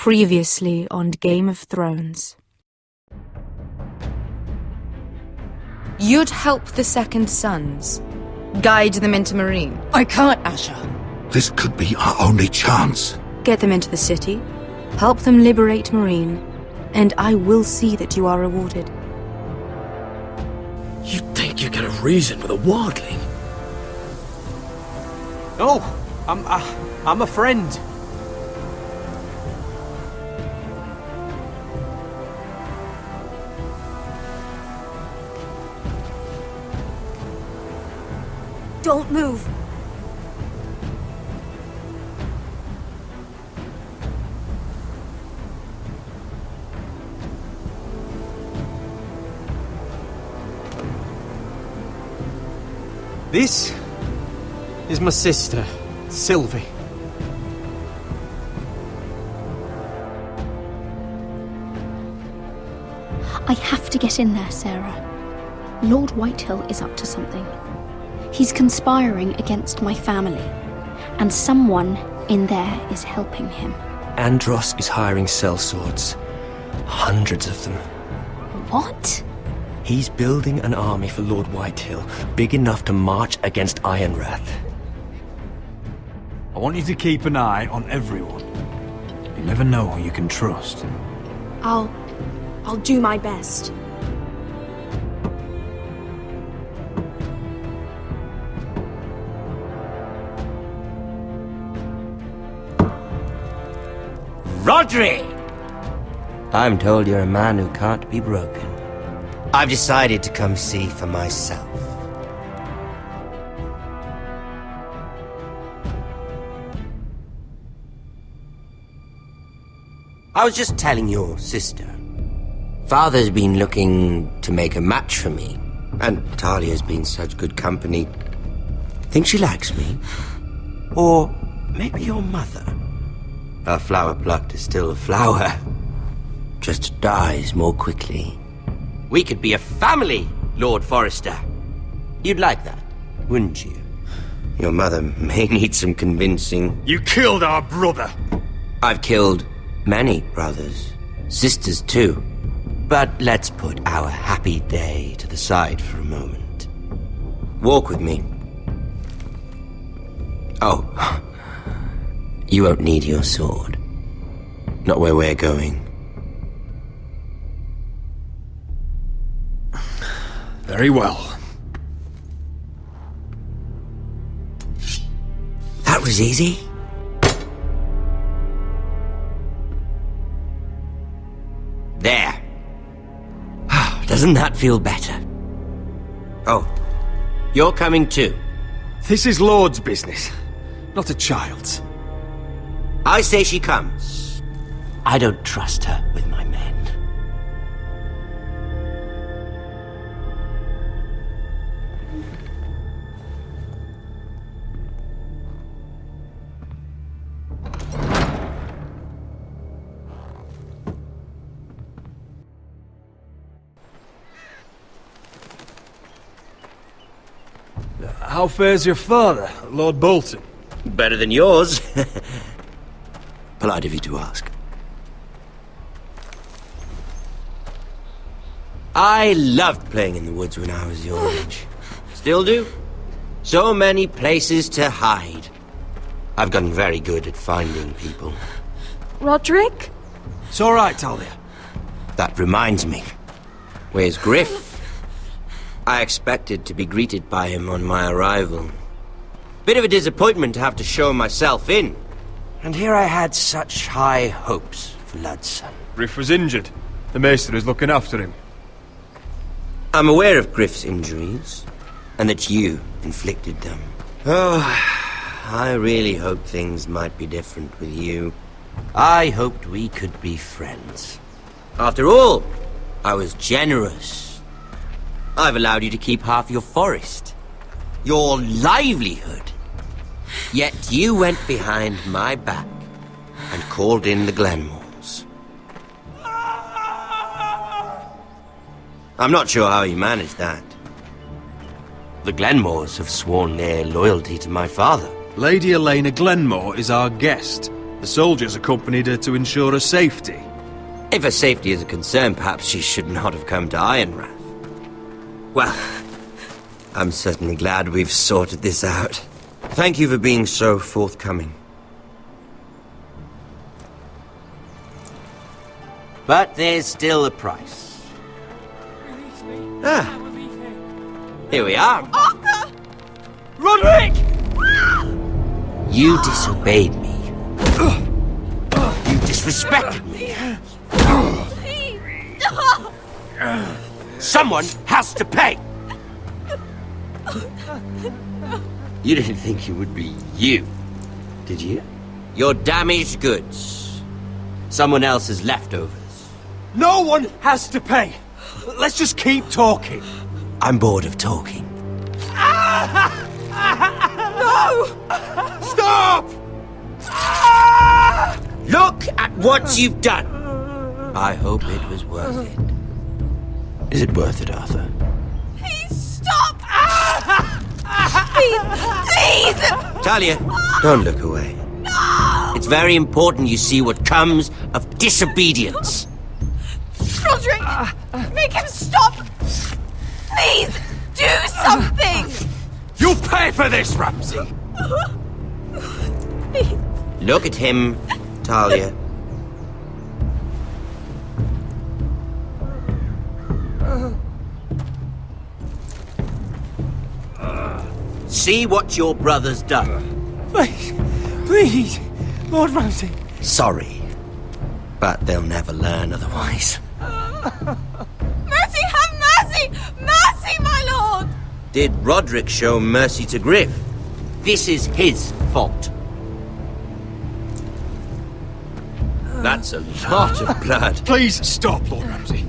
Previously on Game of Thrones. You'd help the Second Sons. Guide them into Marine. I can't, Asha. This could be our only chance. Get them into the city. Help them liberate Marine. And I will see that you are rewarded. You think you get a reason with a wardling? No, I'm a friend. Don't move. This is my sister, Sylvie. I have to get in there, Sarah. Lord Whitehill is up to something. He's conspiring against my family, and someone in there is helping him. Andros is hiring sellswords. Hundreds of them. What? He's building an army for Lord Whitehill, big enough to march against Ironrath. I want you to keep an eye on everyone. You never know who you can trust. I'll do my best. Rodri! I'm told you're a man who can't be broken. I've decided to come see for myself. I was just telling your sister. Father's been looking to make a match for me, and Talia's been such good company. Think she likes me? Or maybe your mother? A flower plucked is still a flower. Just dies more quickly. We could be a family, Lord Forrester. You'd like that, wouldn't you? Your mother may need some convincing. You killed our brother! I've killed many brothers, sisters too. But let's put our happy day to the side for a moment. Walk with me. Oh, you won't need your sword. Not where we're going. Very well. That was easy. There. Doesn't that feel better? Oh, you're coming too. This is Lord's business, not a child's. I say she comes. I don't trust her with my men. How fares your father, Lord Bolton? Better than yours. Polite of you to ask. I loved playing in the woods when I was your age. Still do. So many places to hide. I've gotten very good at finding people. Roderick? It's all right, Talia. That reminds me. Where's Griff? I expected to be greeted by him on my arrival. Bit of a disappointment to have to show myself in. And here I had such high hopes for Ludson. Griff was injured. The maester is looking after him. I'm aware of Griff's injuries, and that you inflicted them. Oh, I really hoped things might be different with you. I hoped we could be friends. After all, I was generous. I've allowed you to keep half your forest, your livelihood. Yet you went behind my back and called in the Glenmores. I'm not sure how you managed that. The Glenmores have sworn their loyalty to my father. Lady Elena Glenmore is our guest. The soldiers accompanied her to ensure her safety. If her safety is a concern, perhaps she should not have come to Ironrath. Well, I'm certainly glad we've sorted this out. Thank you for being so forthcoming. But there's still a price. Ah, here we are. Arthur! Roderick! You disobeyed me. You disrespected me. Someone has to pay! You didn't think it would be you, did you? Your damaged goods. Someone else's leftovers. No one has to pay. Let's just keep talking. I'm bored of talking. No! Stop! Look at what you've done! I hope it was worth it. Is it worth it, Arthur? Please stop! Please! Talia, don't look away. It's very important you see what comes of disobedience. Roderick! Make him stop! Please! Do something! You'll pay for this, Ramsay! Look at him, Talia. See what your brother's done. Please, Lord Ramsay. Sorry, but they'll never learn otherwise. Mercy, have mercy! Mercy, my lord! Did Roderick show mercy to Griff? This is his fault. That's a lot of blood. Please stop, Lord Ramsay.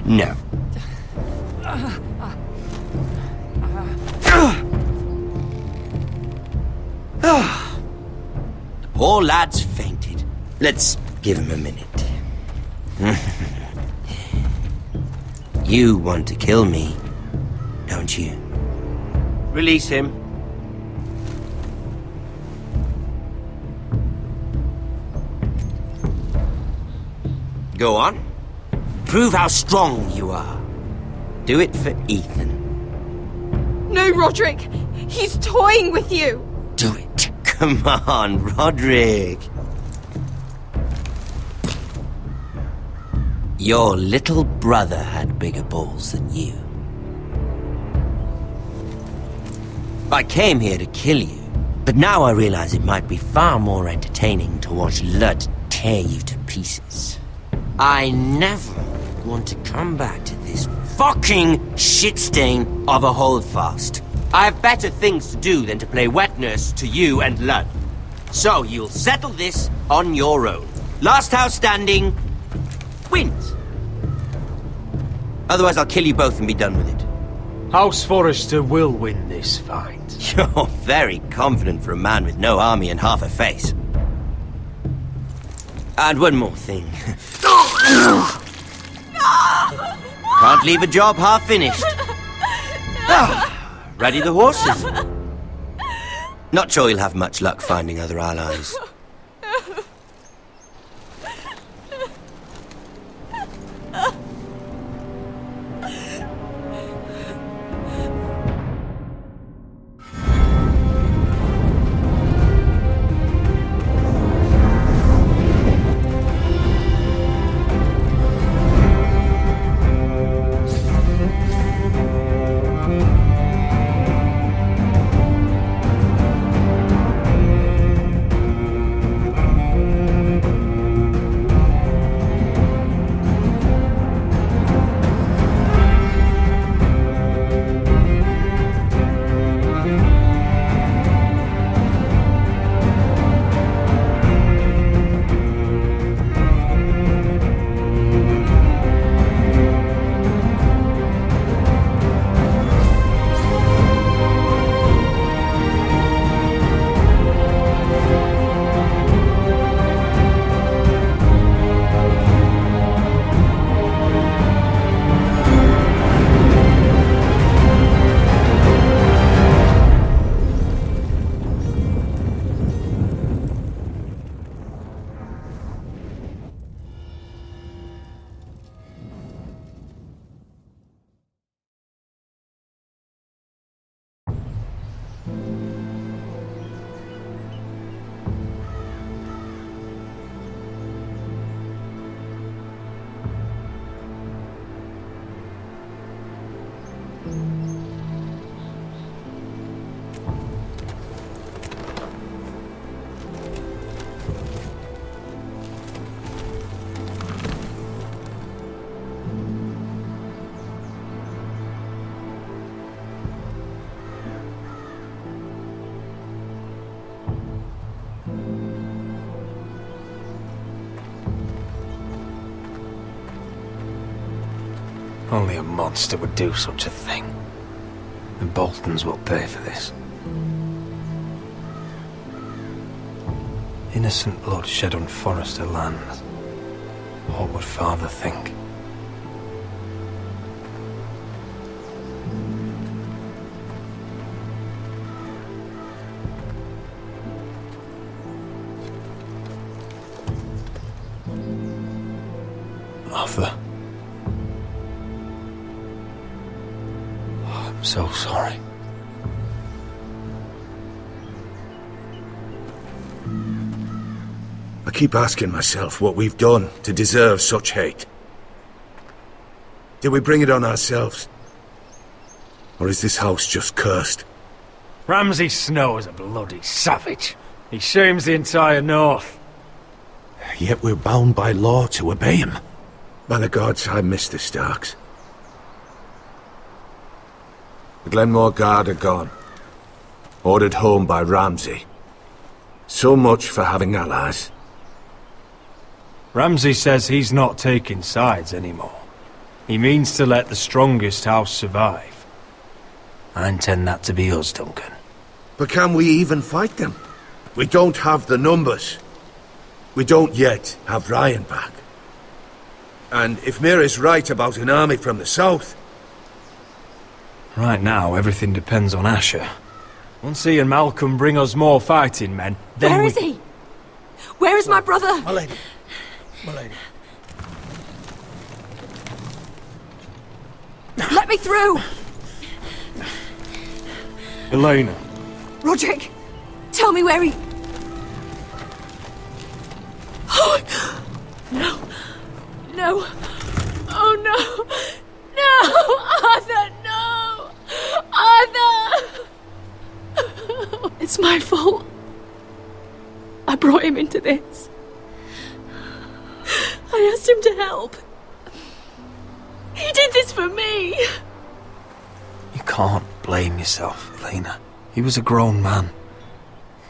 No. The poor lad's fainted. Let's give him a minute. You want to kill me, don't you? Release him. Go on. Prove how strong you are. Do it for Ethan. No, Roderick! He's toying with you! Do it. Come on, Roderick. Your little brother had bigger balls than you. I came here to kill you, but now I realize it might be far more entertaining to watch Lud tear you to pieces. I never want to come back to this fucking shit stain of a holdfast. I have better things to do than to play wet nurse to you and Lud. So you'll settle this on your own. Last house standing wins. Otherwise I'll kill you both and be done with it. House Forrester will win this fight. You're very confident for a man with no army and half a face. And one more thing. Can't leave a job half finished. Ready the horses? Not sure you'll have much luck finding other allies. Only a monster would do such a thing. The Boltons will pay for this. Innocent blood shed on Forrester lands. What would Father think? Arthur. Oh, I'm so sorry. I keep asking myself what we've done to deserve such hate. Did we bring it on ourselves? Or is this house just cursed? Ramsay Snow is a bloody savage. He shames the entire North. Yet we're bound by law to obey him. By the gods, I miss the Starks. The Glenmore Guard are gone. Ordered home by Ramsay. So much for having allies. Ramsay says he's not taking sides anymore. He means to let the strongest house survive. I intend that to be us, Duncan. But can we even fight them? We don't have the numbers. We don't yet have Ryan back. And if Mira's right about an army from the south... Right now, everything depends on Asher. Once he and Malcolm bring us more fighting men, then Where is he? Where is my brother? My lady. My lady. Let me through! Elena. Roderick, tell me where he... Oh, no. No. Oh, no. No! Arthur, no! Arthur! It's my fault. I brought him into this. I asked him to help. He did this for me. You can't blame yourself, Elena. He was a grown man.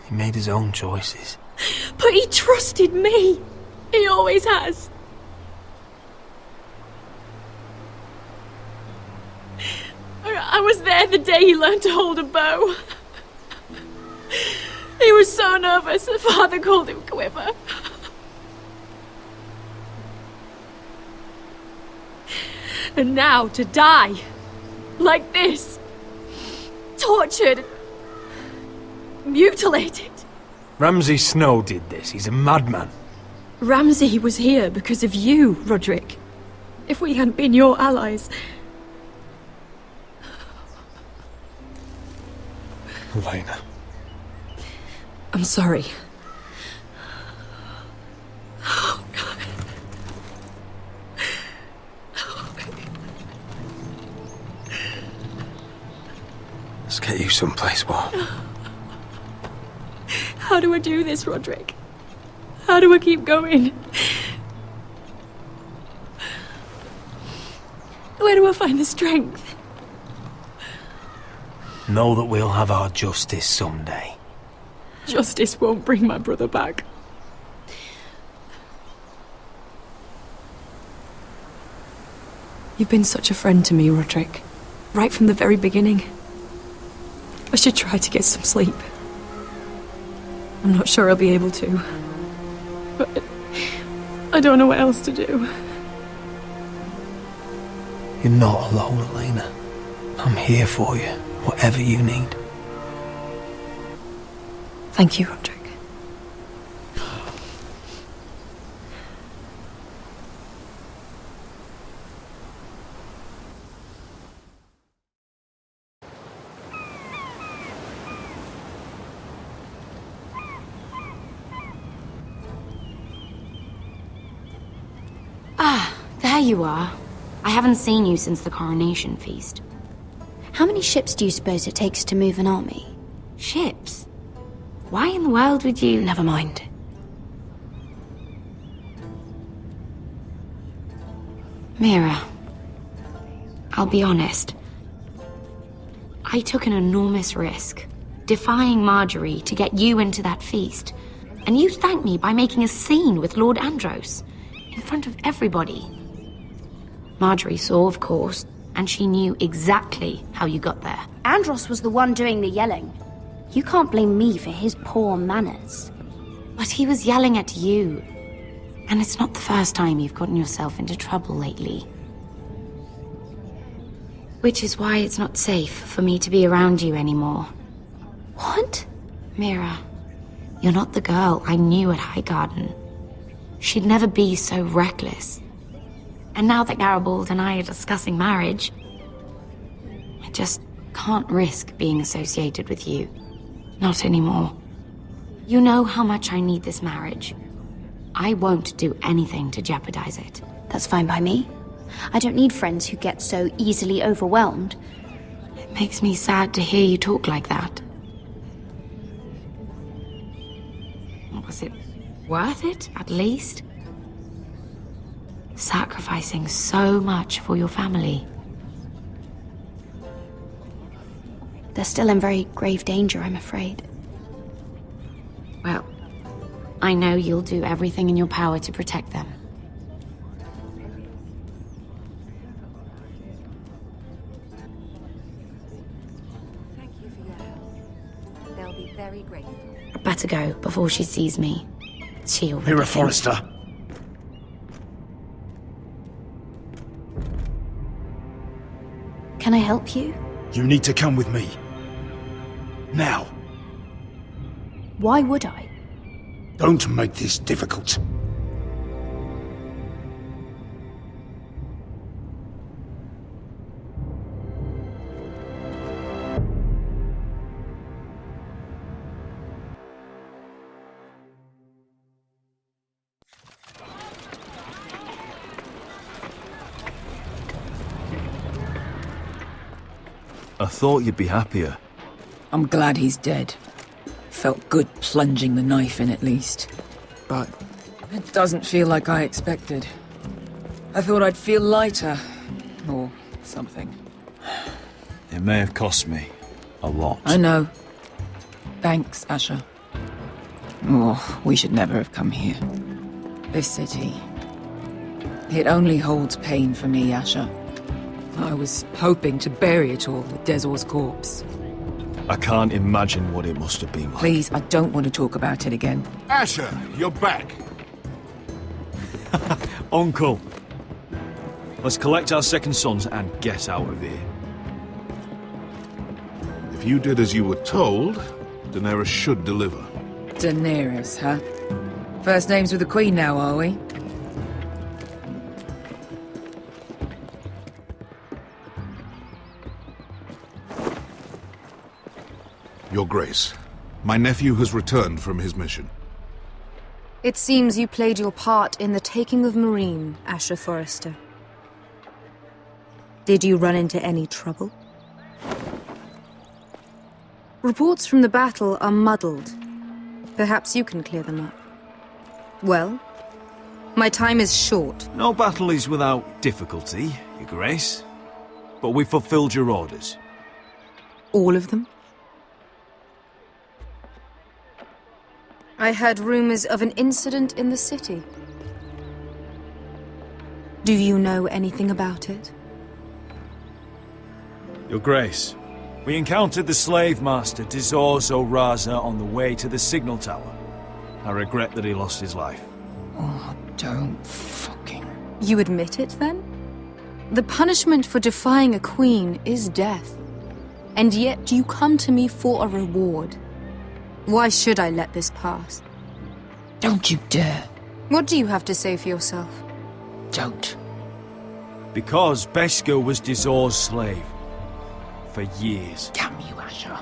He made his own choices. But he trusted me. He always has. I was there the day he learned to hold a bow. He was so nervous that Father called him Quiver. And now to die, like this, tortured, mutilated. Ramsay Snow did this. He's a madman. Ramsay was here because of you, Roderick. If we hadn't been your allies... Elena. I'm sorry. Oh, God. Let's get you someplace warm. How do I do this, Roderick? How do I keep going? Where do I find the strength? Know that we'll have our justice someday. Justice won't bring my brother back. You've been such a friend to me, Roderick. Right from the very beginning. I should try to get some sleep. I'm not sure I'll be able to. But I don't know what else to do. You're not alone, Elena. I'm here for you, whatever you need. Thank you, Roderick. Ah, there you are. I haven't seen you since the coronation feast. How many ships do you suppose it takes to move an army? Ships? Why in the world would you... Never mind. Mira, I'll be honest. I took an enormous risk, defying Marjorie to get you into that feast. And you thanked me by making a scene with Lord Andros, in front of everybody. Marjorie saw, of course, and she knew exactly how you got there. Andros was the one doing the yelling. You can't blame me for his poor manners. But he was yelling at you. And it's not the first time you've gotten yourself into trouble lately. Which is why it's not safe for me to be around you anymore. What? Mira, you're not the girl I knew at Highgarden. She'd never be so reckless. And now that Garibald and I are discussing marriage, I just can't risk being associated with you. Not anymore. You know how much I need this marriage. I won't do anything to jeopardize it. That's fine by me. I don't need friends who get so easily overwhelmed. It makes me sad to hear you talk like that. Was it worth it, at least? Sacrificing so much for your family. They're still in very grave danger, I'm afraid. Well, I know you'll do everything in your power to protect them. Thank you for your help. They'll be very grateful. I'd better go before she sees me. She already Mira thinks- Forrester. Can I help you? You need to come with me. Now. Why would I? Don't make this difficult. I thought you'd be happier. I'm glad he's dead. Felt good plunging the knife in at least. But it doesn't feel like I expected. I thought I'd feel lighter. Or something. It may have cost me a lot. I know. Thanks, Asher. Oh, we should never have come here. This city. It only holds pain for me, Asher. I was hoping to bury it all with Dezor's corpse. I can't imagine what it must have been like. Please, I don't want to talk about it again. Asher, you're back. Uncle! Let's collect our second sons and get out of here. If you did as you were told, Daenerys should deliver. Daenerys, huh? First names with the Queen now, are we? Your Grace, my nephew has returned from his mission. It seems you played your part in the taking of Marine, Asher Forrester. Did you run into any trouble? Reports from the battle are muddled. Perhaps you can clear them up. Well, my time is short. No battle is without difficulty, Your Grace. But we fulfilled your orders. All of them? I heard rumors of an incident in the city. Do you know anything about it? Your Grace, we encountered the slave master Dezor Zoraza on the way to the signal tower. I regret that he lost his life. Oh, don't fucking... You admit it, then? The punishment for defying a queen is death. And yet you come to me for a reward. Why should I let this pass? Don't you dare. What do you have to say for yourself? Don't. Because Beskha was Dezor's slave. For years. Damn you, Asher.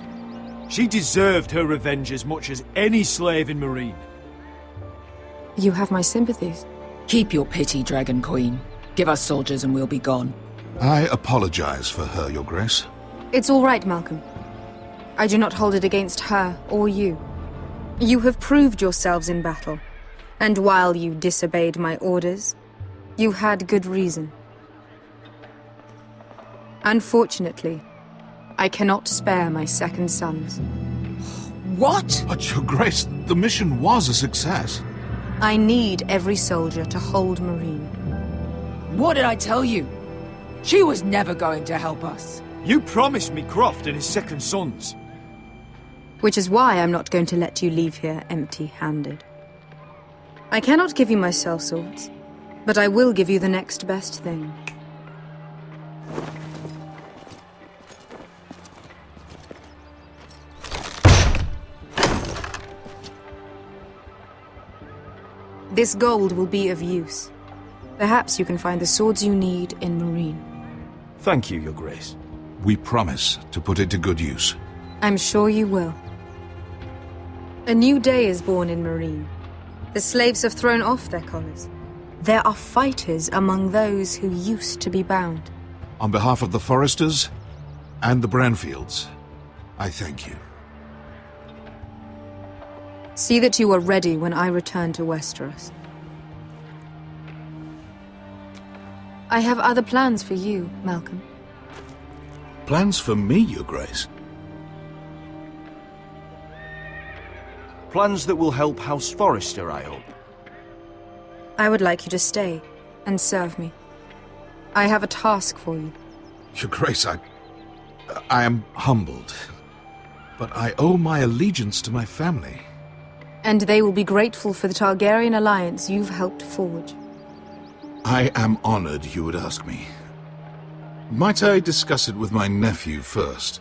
She deserved her revenge as much as any slave in Marine. You have my sympathies. Keep your pity, Dragon Queen. Give us soldiers and we'll be gone. I apologize for her, Your Grace. It's all right, Malcolm. I do not hold it against her or you. You have proved yourselves in battle, and while you disobeyed my orders, you had good reason. Unfortunately, I cannot spare my second sons. What? But, Your Grace, the mission was a success. I need every soldier to hold Marine. What did I tell you? She was never going to help us. You promised me Croft and his second sons. Which is why I'm not going to let you leave here empty-handed. I cannot give you my sellswords, but I will give you the next best thing. This gold will be of use. Perhaps you can find the swords you need in Marine. Thank you, Your Grace. We promise to put it to good use. I'm sure you will. A new day is born in Marine. The slaves have thrown off their collars. There are fighters among those who used to be bound. On behalf of the Foresters and the Branfields, I thank you. See that you are ready when I return to Westeros. I have other plans for you, Malcolm. Plans for me, Your Grace? Plans that will help House Forrester, I hope. I would like you to stay and serve me. I have a task for you. Your Grace, I am humbled. But I owe my allegiance to my family. And they will be grateful for the Targaryen alliance you've helped forge. I am honored you would ask me. Might I discuss it with my nephew first?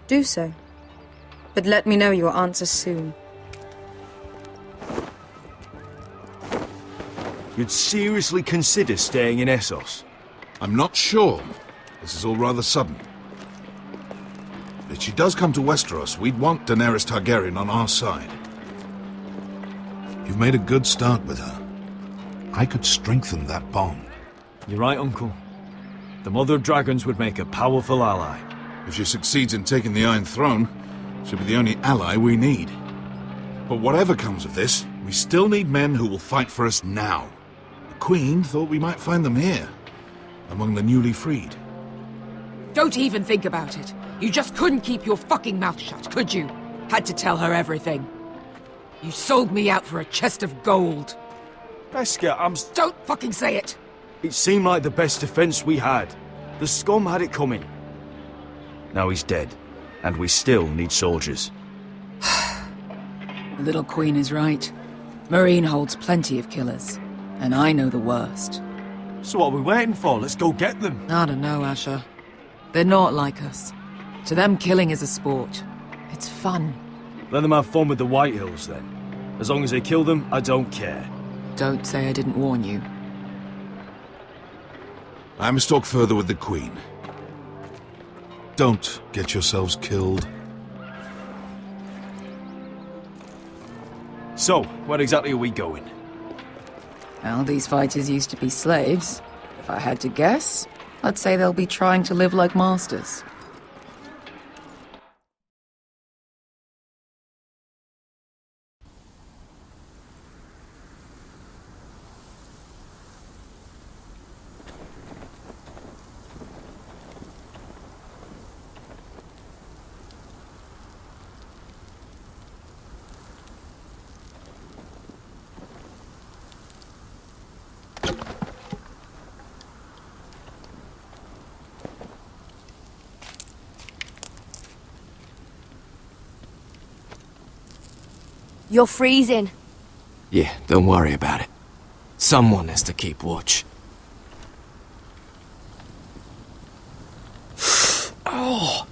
Do so. But let me know your answer soon. You'd seriously consider staying in Essos? I'm not sure. This is all rather sudden. If she does come to Westeros, we'd want Daenerys Targaryen on our side. You've made a good start with her. I could strengthen that bond. You're right, Uncle. The Mother of Dragons would make a powerful ally. If she succeeds in taking the Iron Throne, she'll be the only ally we need. But whatever comes of this, we still need men who will fight for us now. The Queen thought we might find them here, among the newly freed. Don't even think about it. You just couldn't keep your fucking mouth shut, could you? Had to tell her everything. You sold me out for a chest of gold. Beskha, Don't fucking say it! It seemed like the best defense we had. The scum had it coming. Now he's dead, and we still need soldiers. The little queen is right. Marine holds plenty of killers, and I know the worst. So what are we waiting for? Let's go get them. I don't know, Asher. They're not like us. To them, killing is a sport. It's fun. Let them have fun with the White Hills, then. As long as they kill them, I don't care. Don't say I didn't warn you. I must talk further with the Queen. Don't get yourselves killed. So, where exactly are we going? Well, these fighters used to be slaves. If I had to guess, I'd say they'll be trying to live like masters. You're freezing. Yeah, don't worry about it. Someone has to keep watch. Oh!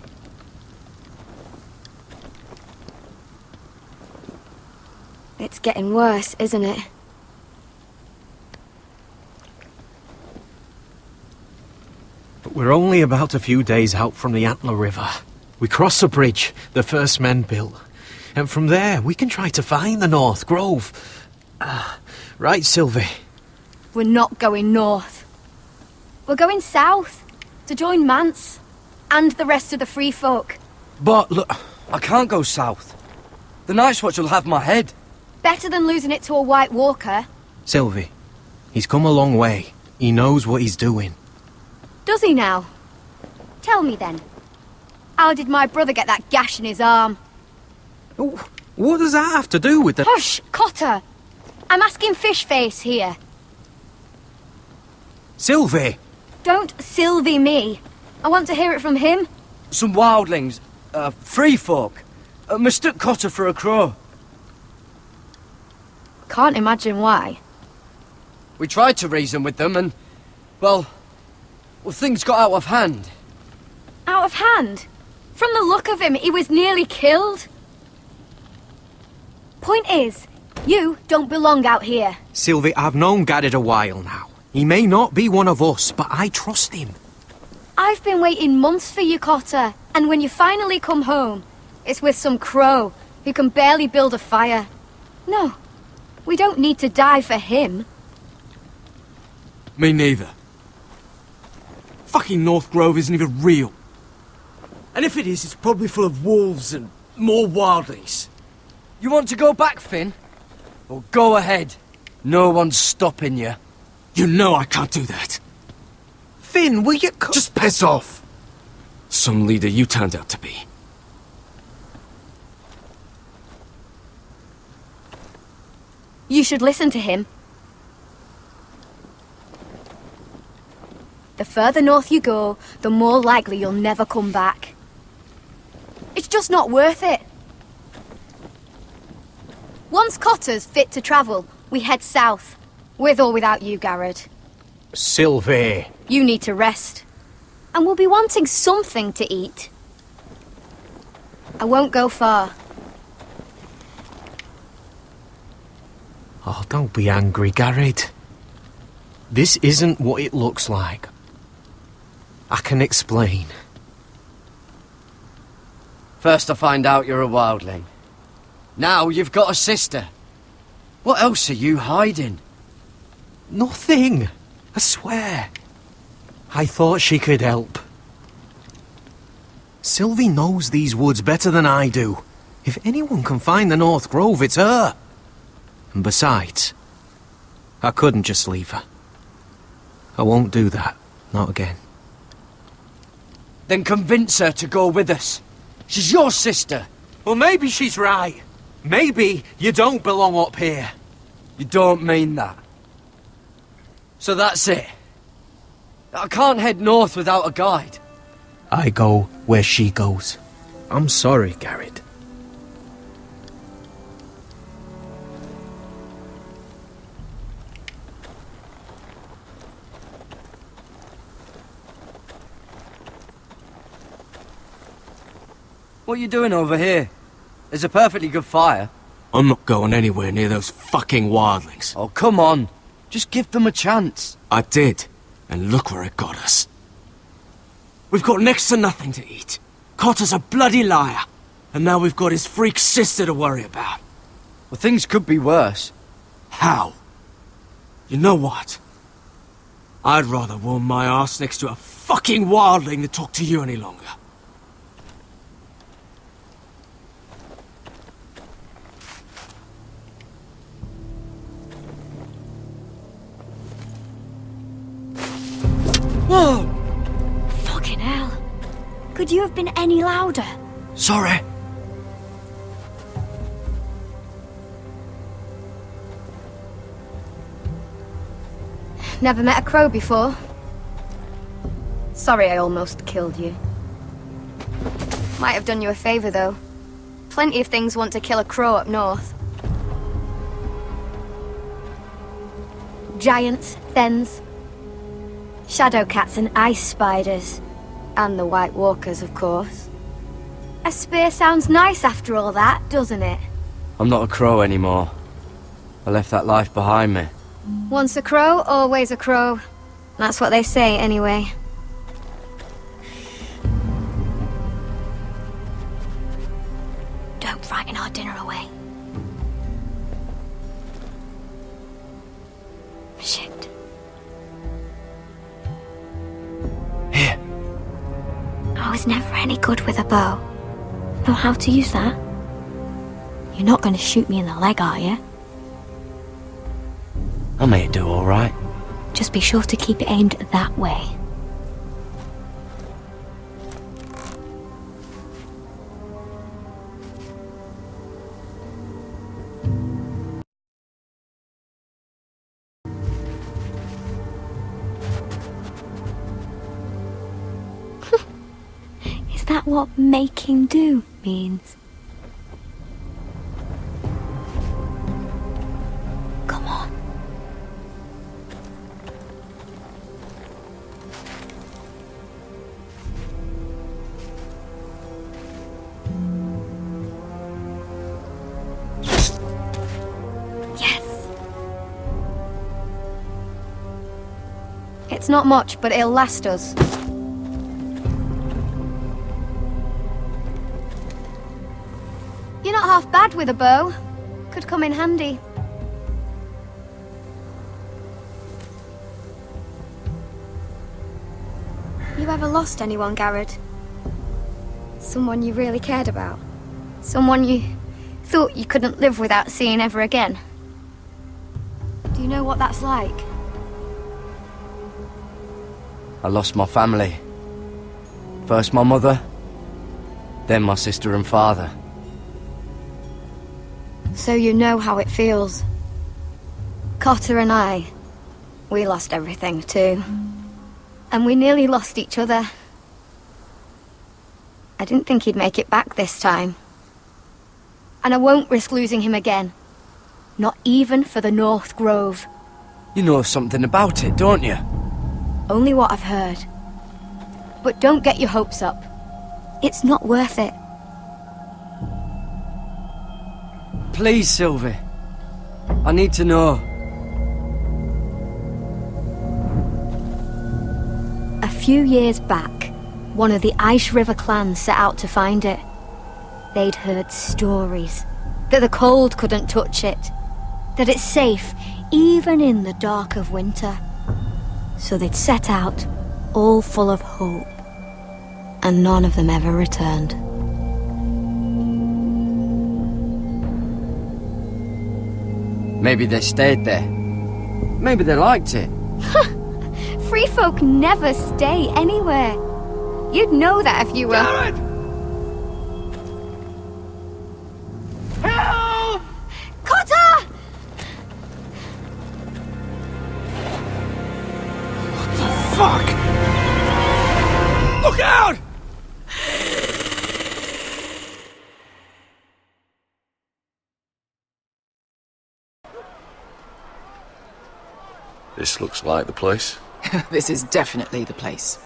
It's getting worse, isn't it? But we're only about a few days out from the Antler River. We cross a bridge the first men built. And from there, we can try to find the North Grove. Right, Sylvie? We're not going north. We're going south, to join Mance, and the rest of the free folk. But, look, I can't go south. The Night's Watch will have my head. Better than losing it to a White Walker. Sylvie, he's come a long way. He knows what he's doing. Does he now? Tell me then. How did my brother get that gash in his arm? What does that have to do with the— Hush, Cotter! I'm asking Fishface here. Sylvie! Don't Sylvie me. I want to hear it from him. Some wildlings, free folk, mistook Cotter for a crow. Can't imagine why. We tried to reason with them and, well, things got out of hand. Out of hand? From the look of him, he was nearly killed. Point is, you don't belong out here. Sylvie, I've known Garrett a while now. He may not be one of us, but I trust him. I've been waiting months for you, Cotter, and when you finally come home, it's with some crow who can barely build a fire. No, we don't need to die for him. Me neither. Fucking North Grove isn't even real. And if it is, it's probably full of wolves and more wildlings. You want to go back, Finn? Well, go ahead. No one's stopping you. You know I can't do that. Finn, will you just piss off. Some leader you turned out to be. You should listen to him. The further north you go, the more likely you'll never come back. It's just not worth it. Once Cotter's fit to travel, we head south. With or without you, Garrett. Sylvie. You need to rest. And we'll be wanting something to eat. I won't go far. Oh, don't be angry, Garrett. This isn't what it looks like. I can explain. First I find out you're a wildling. Now you've got a sister. What else are you hiding? Nothing. I swear. I thought she could help. Sylvie knows these woods better than I do. If anyone can find the North Grove, it's her. And besides, I couldn't just leave her. I won't do that. Not again. Then convince her to go with us. She's your sister. Well, maybe she's right. Maybe you don't belong up here. You don't mean that. So that's it. I can't head north without a guide. I go where she goes. I'm sorry, Garrett. What are you doing over here? There's a perfectly good fire. I'm not going anywhere near those fucking wildlings. Oh, come on. Just give them a chance. I did, and look where it got us. We've got next to nothing to eat. Cotter's a bloody liar. And now we've got his freak sister to worry about. Well, things could be worse. How? You know what? I'd rather warm my ass next to a fucking wildling than talk to you any longer. Whoa! Fucking hell. Could you have been any louder? Sorry. Never met a crow before. Sorry I almost killed you. Might have done you a favor, though. Plenty of things want to kill a crow up north. Giants, thens, shadow cats and ice spiders. And the White Walkers, of course. A spear sounds nice after all that, doesn't it? I'm not a crow anymore. I left that life behind me. Once a crow, always a crow. That's what they say, anyway. Don't frighten our dinner away. Shit. Here. I was never any good with a bow. Know how to use that? You're not going to shoot me in the leg, are you? I may do all right. Just be sure to keep it aimed that way. what making do means? Come on. Yes! It's not much, but it'll last us. You're not half bad with a bow. Could come in handy. You ever lost anyone, Garrett? Someone you really cared about? Someone you thought you couldn't live without seeing ever again? Do you know what that's like? I lost my family. First my mother, then my sister and father. So you know how it feels. Cotter and I, we lost everything too. And we nearly lost each other. I didn't think he'd make it back this time. And I won't risk losing him again. Not even for the North Grove. You know something about it, don't you? Only what I've heard. But don't get your hopes up. It's not worth it. Please, Sylvie. I need to know. A few years back, one of the Ice River clans set out to find it. They'd heard stories. That the cold couldn't touch it. That it's safe, even in the dark of winter. So they'd set out, all full of hope. And none of them ever returned. Maybe they stayed there. Maybe they liked it. Free folk never stay anywhere. You'd know that if you were... Garrett! Help! Cotter! What the fuck? Look out! This looks like the place. This is definitely the place.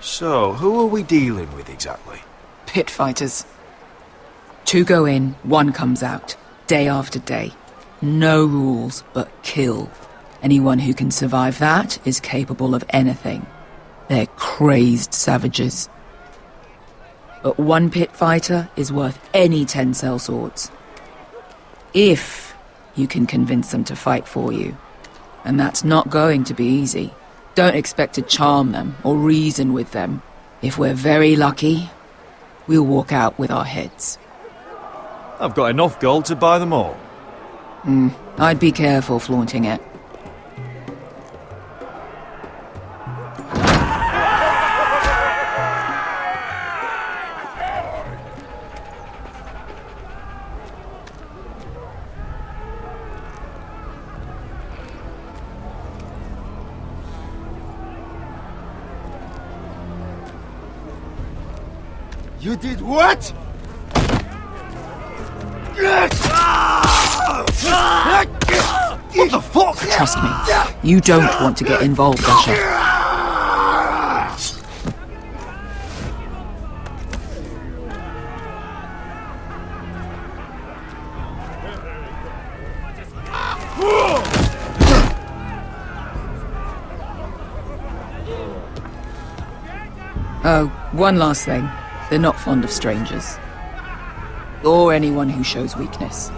So, who are we dealing with exactly? Pit fighters. 2 go in, 1 comes out. Day after day. No rules, but kill. Anyone who can survive that is capable of anything. They're crazed savages. But 1 pit fighter is worth any 10 sellswords. If you can convince them to fight for you. And that's not going to be easy. Don't expect to charm them or reason with them. If we're very lucky, we'll walk out with our heads. I've got enough gold to buy them all. I'd be careful flaunting it. You did what? What the fuck? Trust me, you don't want to get involved, Asher. Oh, one last thing. They're not fond of strangers. Or anyone who shows weakness.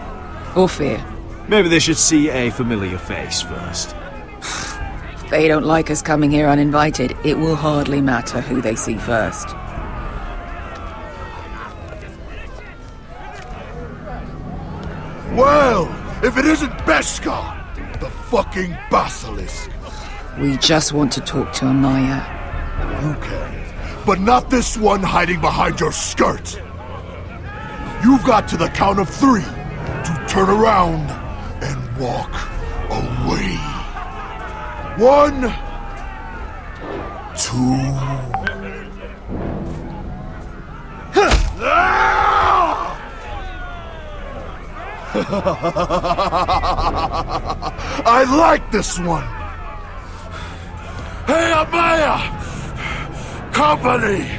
Or fear. Maybe they should see a familiar face first. If they don't like us coming here uninvited, it will hardly matter who they see first. Well, if it isn't Beskar, the fucking basilisk. We just want to talk to Amaya. You can. But not this one hiding behind your skirt. You've got to the count of 3 to turn around and walk away. 1, 2, I like this one. Hey, Amaya! Company!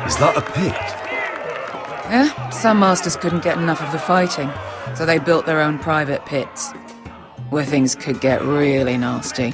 Is that a pit? Yeah, some masters couldn't get enough of the fighting, so they built their own private pits, where things could get really nasty.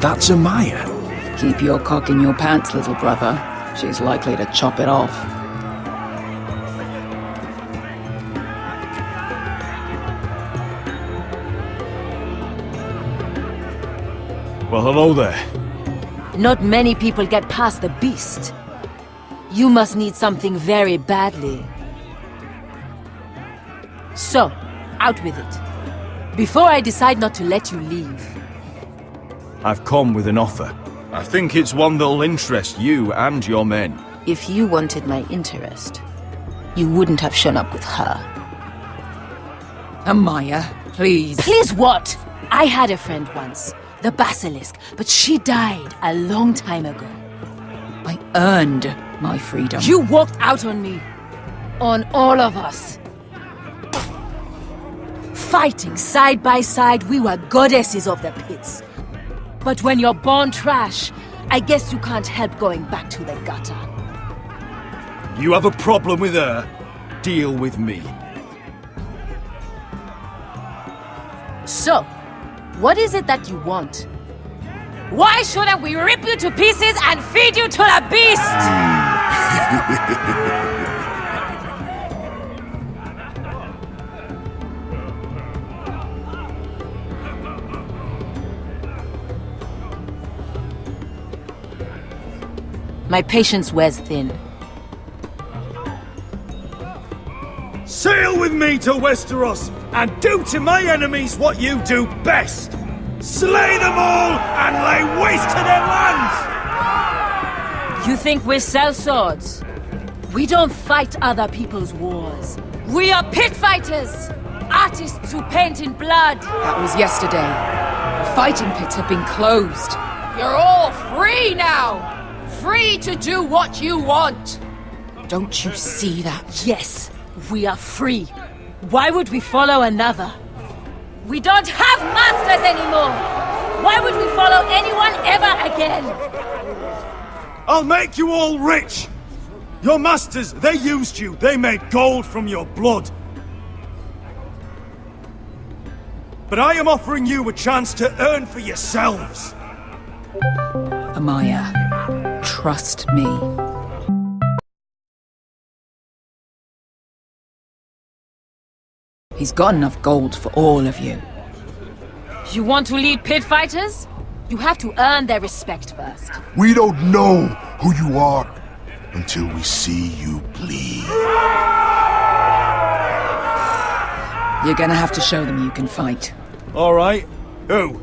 That's Amaya. Keep your cock in your pants, little brother. She's likely to chop it off. Well, hello there. Not many people get past the beast. You must need something very badly. So, out with it. Before I decide not to let you leave. I've come with an offer. I think it's one that'll interest you and your men. If you wanted my interest, you wouldn't have shown up with her. Amaya, please. Please what? I had a friend once, the Basilisk, but she died a long time ago. I earned my freedom. You walked out on me. On all of us. Fighting side by side, we were goddesses of the pits. But when you're born trash, I guess you can't help going back to the gutter. You have a problem with her? Deal with me. So, what is it that you want? Why shouldn't we rip you to pieces and feed you to the beast? My patience wears thin. Sail with me to Westeros and do to my enemies what you do best. Slay them all and lay waste to their lands! You think we sell swords? We don't fight other people's wars. We are pit fighters! Artists who paint in blood! That was yesterday. The fighting pits have been closed. You're all free now! Free to do what you want! Don't you see that? Yes, we are free. Why would we follow another? We don't have masters anymore! Why would we follow anyone ever again? I'll make you all rich! Your masters, they used you. They made gold from your blood. But I am offering you a chance to earn for yourselves. Amaya, trust me. He's got enough gold for all of you. You want to lead pit fighters? You have to earn their respect first. We don't know who you are until we see you bleed. You're gonna have to show them you can fight. All right. Who?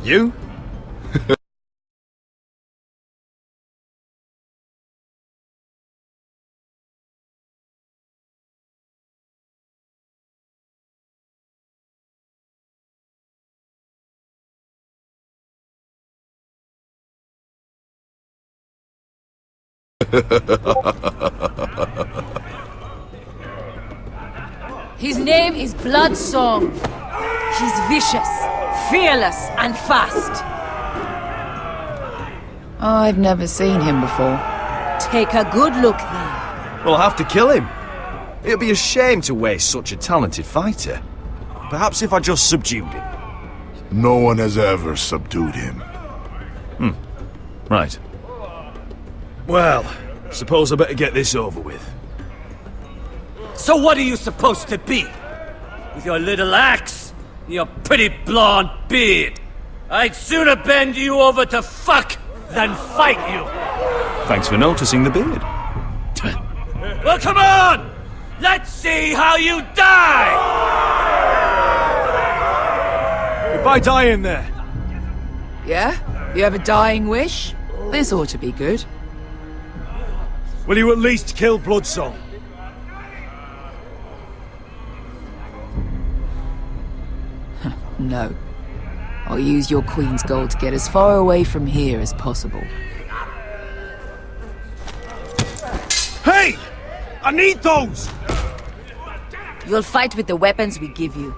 You? His name is Bloodsong. He's vicious, fearless, and fast. I've never seen him before. take a good look then. We'll have to kill him. It'd be a shame to waste such a talented fighter. Perhaps if I just subdued him. No one has ever subdued him. Right. Well, suppose I better get this over with. So what are you supposed to be? With your little axe? Your pretty blonde beard? I'd sooner bend you over to fuck than fight you. Thanks for noticing the beard. Well, come on! Let's see how you die! If I die in there. Yeah? You have a dying wish? This ought to be good. Will you at least kill Bloodsong? No. I'll use your Queen's gold to get as far away from here as possible. Hey! I need those! You'll fight with the weapons we give you.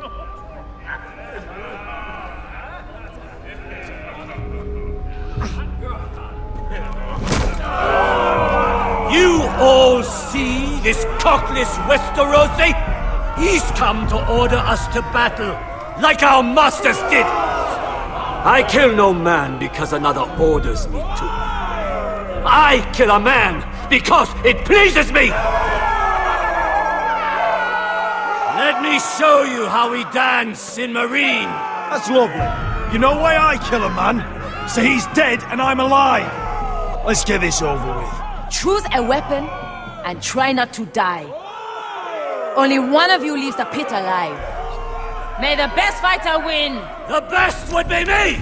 You all see this cockless Westerosi? He's come to order us to battle, like our masters did! I kill no man because another orders me to. I kill a man because it pleases me! Let me show you how we dance in Marine. That's lovely. You know why I kill a man? So he's dead and I'm alive. Let's get this over with. Choose a weapon and try not to die. Only one of you leaves the pit alive. May the best fighter win! The best would be me!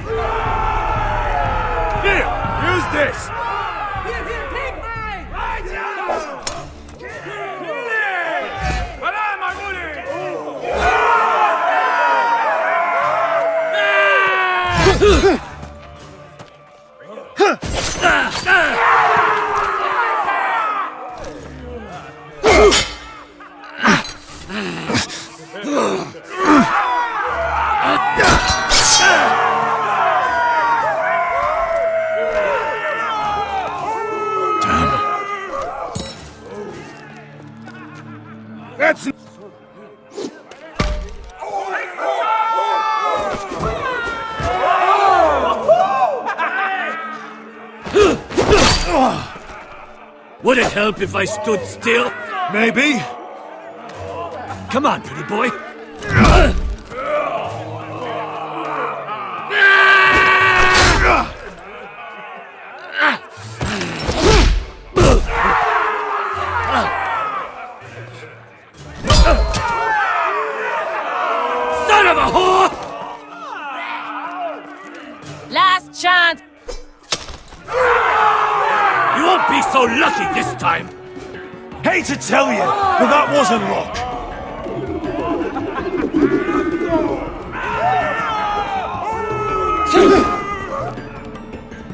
Here, use this! That's would it help if I stood still? Maybe. Come on, pretty boy. Son of a whore! Last chance! You won't be so lucky this time! Hate to tell you, but that wasn't luck.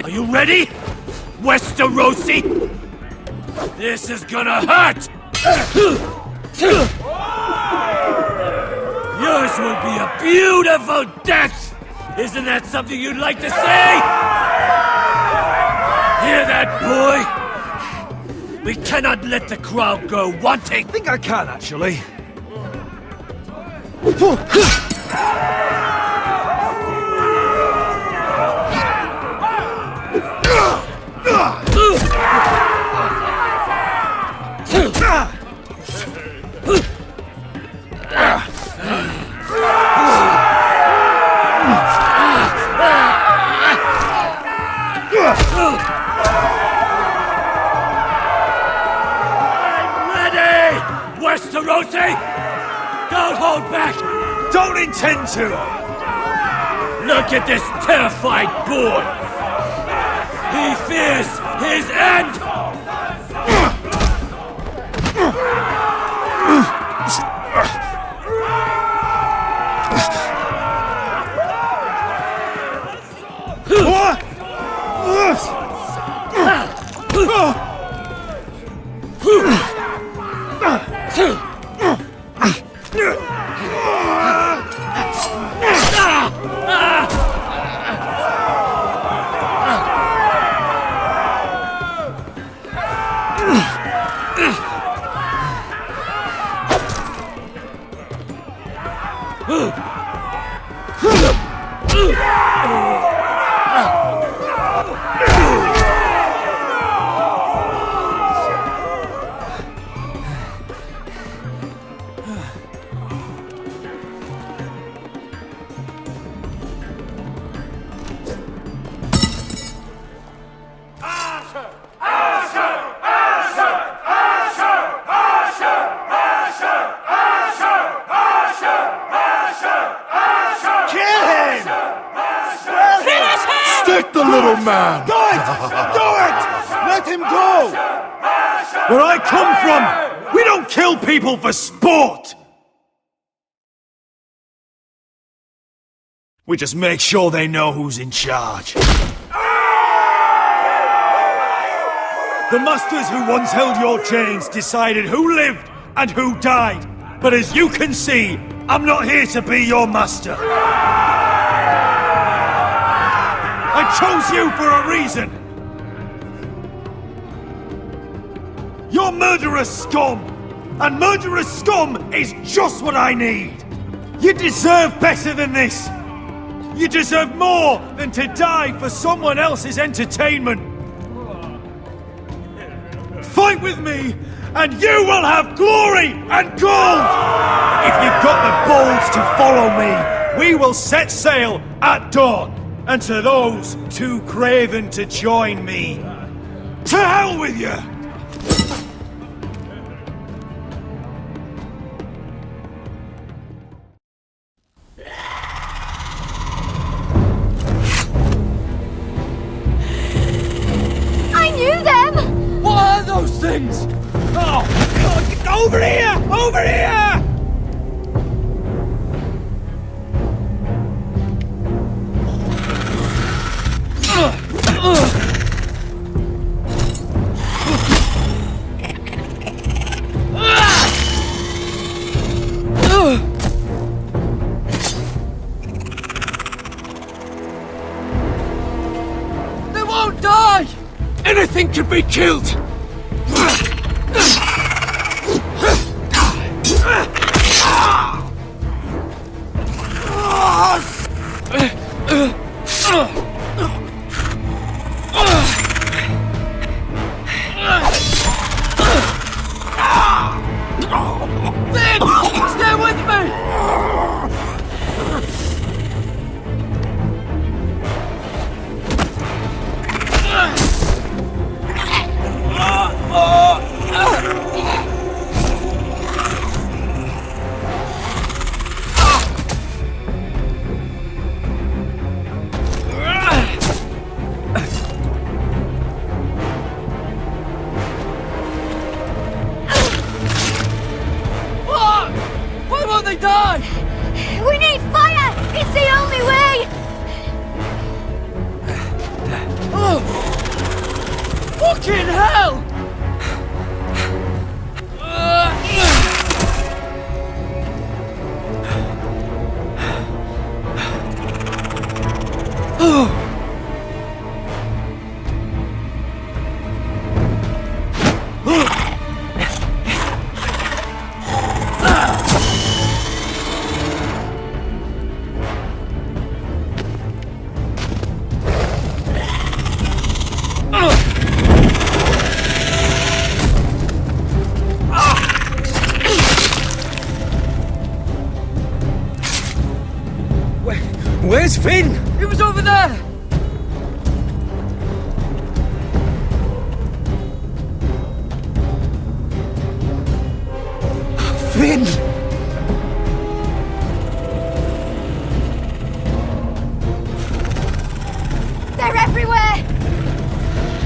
Are you ready, Westerosi? This is gonna hurt! Yours will be a beautiful death! Isn't that something you'd like to say? Hear that, boy? We cannot let the crowd go wanting. I think I can, actually. Westerosi! Don't hold back! Don't intend to! Look at this terrified boy! He fears his end! Stick the little man! Do it! Do it! Let him go! Where I come from, we don't kill people for sport! We just make sure they know who's in charge. The masters who once held your chains decided who lived and who died. But as you can see, I'm not here to be your master. I chose you for a reason! You're murderous scum! And murderous scum is just what I need! You deserve better than this! You deserve more than to die for someone else's entertainment! Fight with me, and you will have glory and gold! If you've got the balls to follow me, we will set sail at dawn! And to those too craven to join me, to hell with you! I knew them! What are those things? Oh, God, over here! Over here! They won't die! Anything can be killed! Stay with me! Why won't they die? We need fire! It's the only way! Fucking hell! Where's Finn? He was over there! Finn! They're everywhere!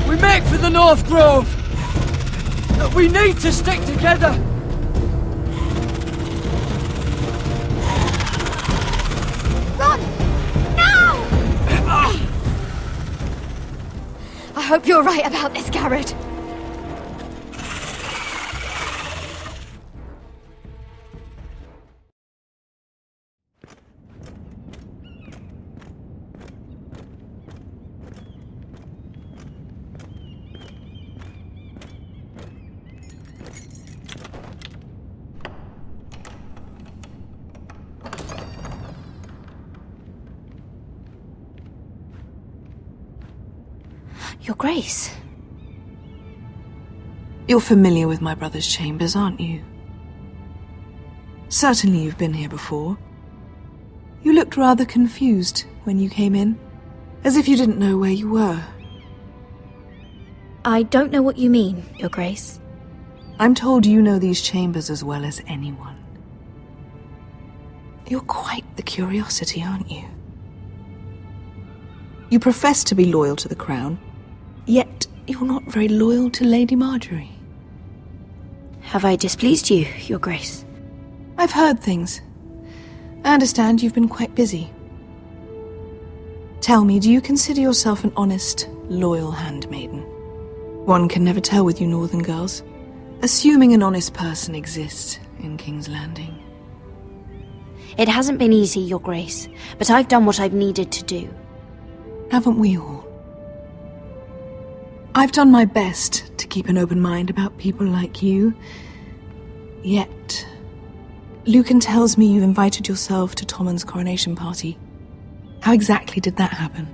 We make for the North Grove! We need to stick together! Run! Now! I hope you're right about this, Garrett. Your Grace. You're familiar with my brother's chambers, aren't you? Certainly you've been here before. You looked rather confused when you came in, as if you didn't know where you were. I don't know what you mean, Your Grace. I'm told you know these chambers as well as anyone. You're quite the curiosity, aren't you? You profess to be loyal to the crown, yet you're not very loyal to Lady Marjorie. Have I displeased you, Your Grace? I've heard things. I understand you've been quite busy. Tell me, do you consider yourself an honest, loyal handmaiden? One can never tell with you northern girls. Assuming an honest person exists in King's Landing. It hasn't been easy, Your Grace, but I've done what I've needed to do. Haven't we all? I've done my best to keep an open mind about people like you. Yet, Lucan tells me you invited yourself to Tommen's coronation party. How exactly did that happen?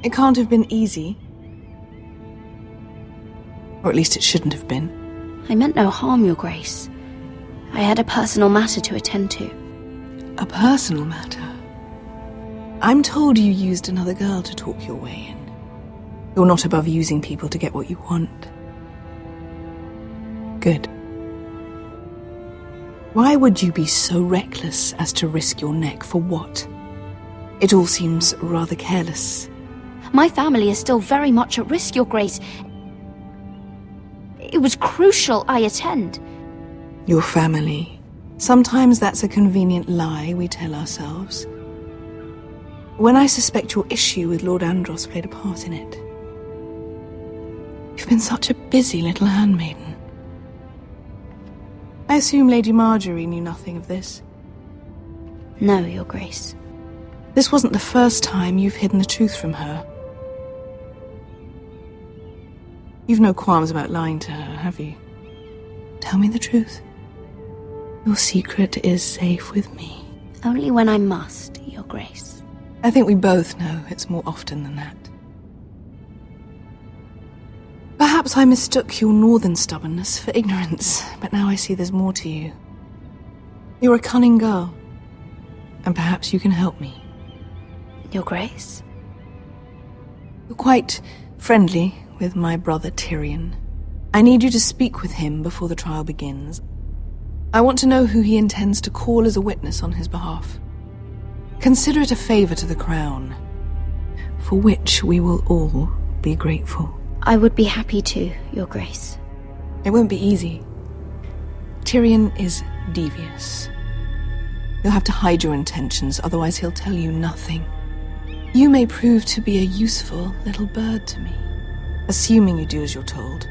It can't have been easy. Or at least it shouldn't have been. I meant no harm, Your Grace. I had a personal matter to attend to. A personal matter? I'm told you used another girl to talk your way in. You're not above using people to get what you want. Good. Why would you be so reckless as to risk your neck for what? It all seems rather careless. My family is still very much at risk, Your Grace. It was crucial I attend. Your family. Sometimes that's a convenient lie we tell ourselves. When I suspect your issue with Lord Andros played a part in it. You've been such a busy little handmaiden. I assume Lady Marjorie knew nothing of this. No, Your Grace. This wasn't the first time you've hidden the truth from her. You've no qualms about lying to her, have you? Tell me the truth. Your secret is safe with me. Only when I must, Your Grace. I think we both know it's more often than that. Perhaps I mistook your northern stubbornness for ignorance, but now I see there's more to you. You're a cunning girl, and perhaps you can help me. Your Grace? You're quite friendly with my brother Tyrion. I need you to speak with him before the trial begins. I want to know who he intends to call as a witness on his behalf. Consider it a favor to the crown, for which we will all be grateful. I would be happy to, Your Grace. It won't be easy. Tyrion is devious. You'll have to hide your intentions, otherwise he'll tell you nothing. You may prove to be a useful little bird to me, assuming you do as you're told.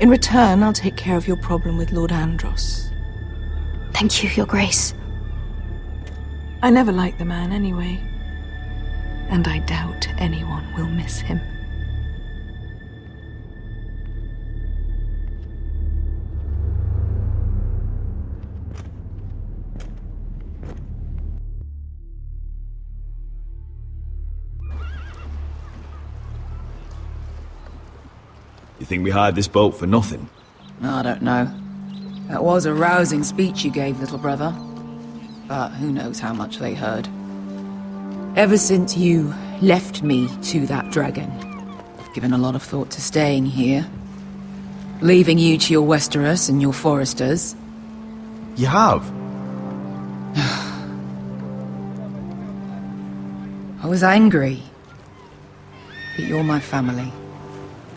In return, I'll take care of your problem with Lord Andros. Thank you, Your Grace. I never liked the man anyway, and I doubt anyone will miss him. You think we hired this boat for nothing? I don't know. That was a rousing speech you gave, little brother. But who knows how much they heard. Ever since you left me to that dragon, I've given a lot of thought to staying here. Leaving you to your Westeros and your Foresters. You have? I was angry. But you're my family.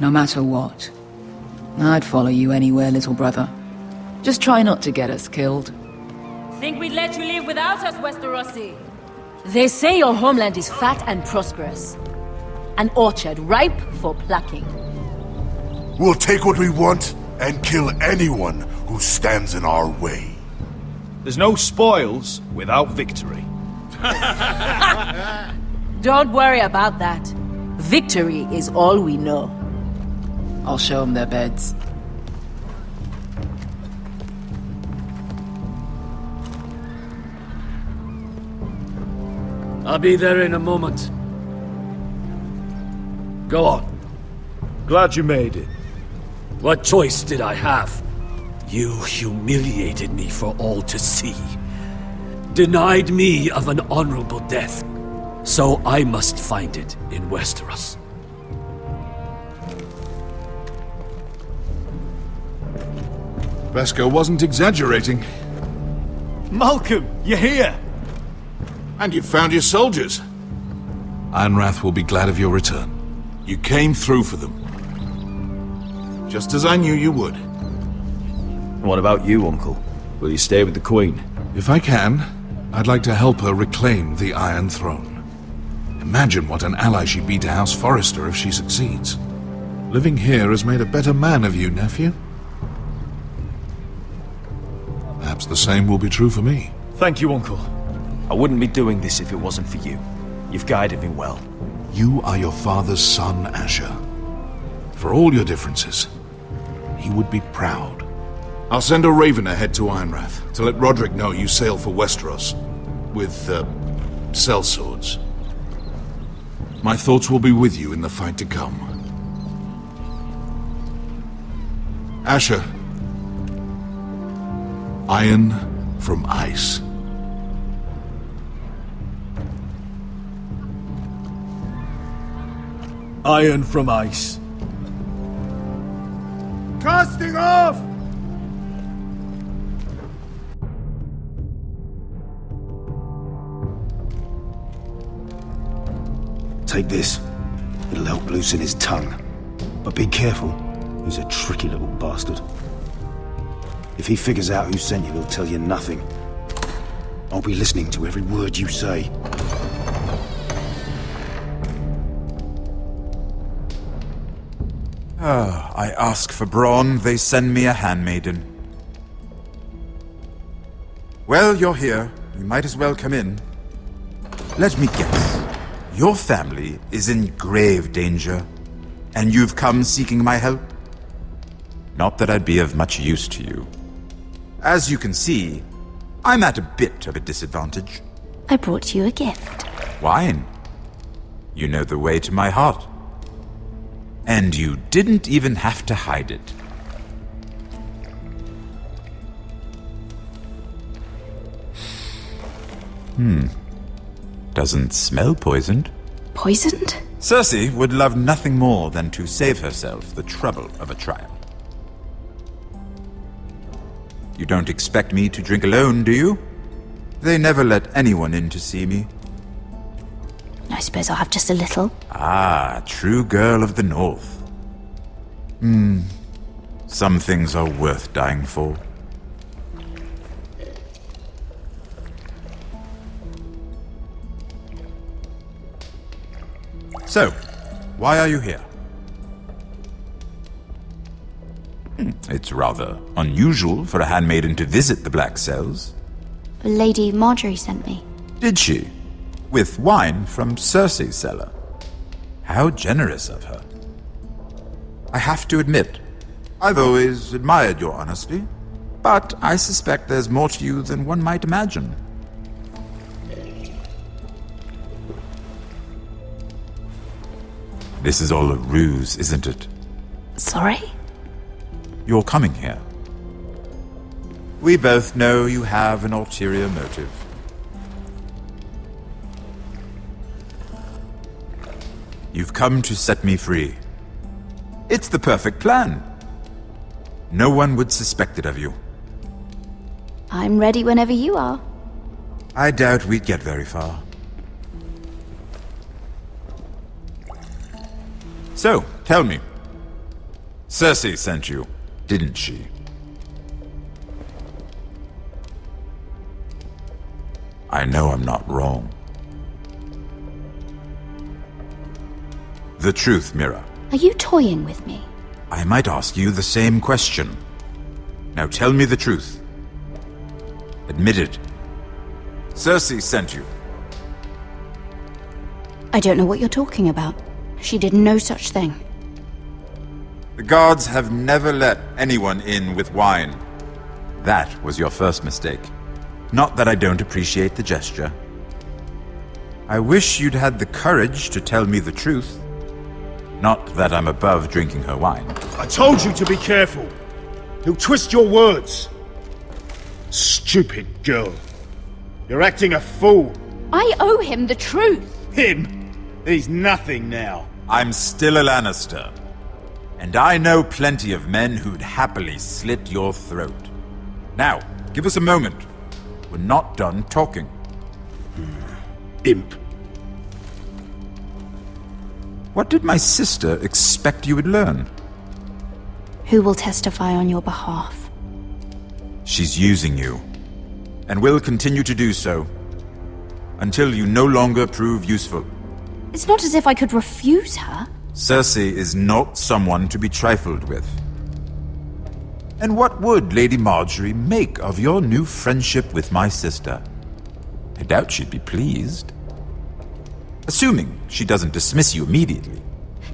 No matter what. I'd follow you anywhere, little brother. Just try not to get us killed. Think we'd let you live without us, Westerosi? They say your homeland is fat and prosperous. An orchard ripe for plucking. We'll take what we want and kill anyone who stands in our way. There's no spoils without victory. Don't worry about that. Victory is all we know. I'll show them their beds. I'll be there in a moment. Go on. Glad you made it. What choice did I have? You humiliated me for all to see. Denied me of an honorable death. So I must find it in Westeros. Beskar wasn't exaggerating. Malcolm, you're here! And you've found your soldiers. Ironrath will be glad of your return. You came through for them. Just as I knew you would. What about you, Uncle? Will you stay with the Queen? If I can, I'd like to help her reclaim the Iron Throne. Imagine what an ally she'd be to House Forrester if she succeeds. Living here has made a better man of you, nephew. Perhaps the same will be true for me. Thank you, Uncle. I wouldn't be doing this if it wasn't for you. You've guided me well. You are your father's son, Asher. For all your differences, he would be proud. I'll send a raven ahead to Ironrath to let Roderick know you sail for Westeros with, sellswords. My thoughts will be with you in the fight to come. Asher. Iron from ice. Iron from ice. Casting off! Take this. It'll help loosen his tongue. But be careful. He's a tricky little bastard. If he figures out who sent you, he'll tell you nothing. I'll be listening to every word you say. I ask for brawn, they send me a handmaiden. Well, you're here. You might as well come in. Let me guess. Your family is in grave danger, and you've come seeking my help? Not that I'd be of much use to you. As you can see, I'm at a bit of a disadvantage. I brought you a gift. Wine. You know the way to my heart. And you didn't even have to hide it. Doesn't smell poisoned. Poisoned? Cersei would love nothing more than to save herself the trouble of a trial. You don't expect me to drink alone, do you? They never let anyone in to see me. I suppose I'll have just a little. Ah, true girl of the North. Some things are worth dying for. So, why are you here? It's rather unusual for a handmaiden to visit the Black Cells. Lady Marjorie sent me. Did she? With wine from Cersei's cellar. How generous of her. I have to admit, I've always admired your honesty, but I suspect there's more to you than one might imagine. This is all a ruse, isn't it? Sorry? You're coming here. We both know you have an ulterior motive. You've come to set me free. It's the perfect plan. No one would suspect it of you. I'm ready whenever you are. I doubt we'd get very far. So, tell me. Cersei sent you, didn't she? I know I'm not wrong. The truth, Mira. Are you toying with me? I might ask you the same question. Now tell me the truth. Admit it. Cersei sent you. I don't know what you're talking about. She did no such thing. The guards have never let anyone in with wine. That was your first mistake. Not that I don't appreciate the gesture. I wish you'd had the courage to tell me the truth. Not that I'm above drinking her wine. I told you to be careful. He'll twist your words. Stupid girl. You're acting a fool. I owe him the truth. Him? He's nothing now. I'm still a Lannister. And I know plenty of men who'd happily slit your throat. Now, give us a moment. We're not done talking. Imp. What did my sister expect you would learn? Who will testify on your behalf? She's using you. And will continue to do so. Until you no longer prove useful. It's not as if I could refuse her. Cersei is not someone to be trifled with. And what would Lady Marjorie make of your new friendship with my sister? I doubt she'd be pleased. Assuming she doesn't dismiss you immediately.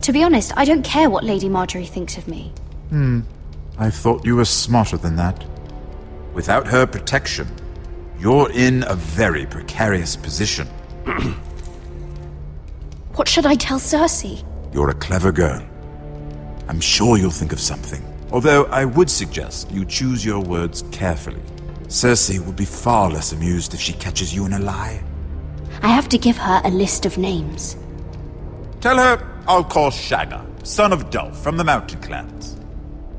To be honest, I don't care what Lady Marjorie thinks of me. I thought you were smarter than that. Without her protection, you're in a very precarious position. What should I tell Cersei? You're a clever girl. I'm sure you'll think of something. Although I would suggest you choose your words carefully. Cersei would be far less amused if she catches you in a lie. I have to give her a list of names. Tell her I'll call Shagga, son of Dolph from the Mountain Clans.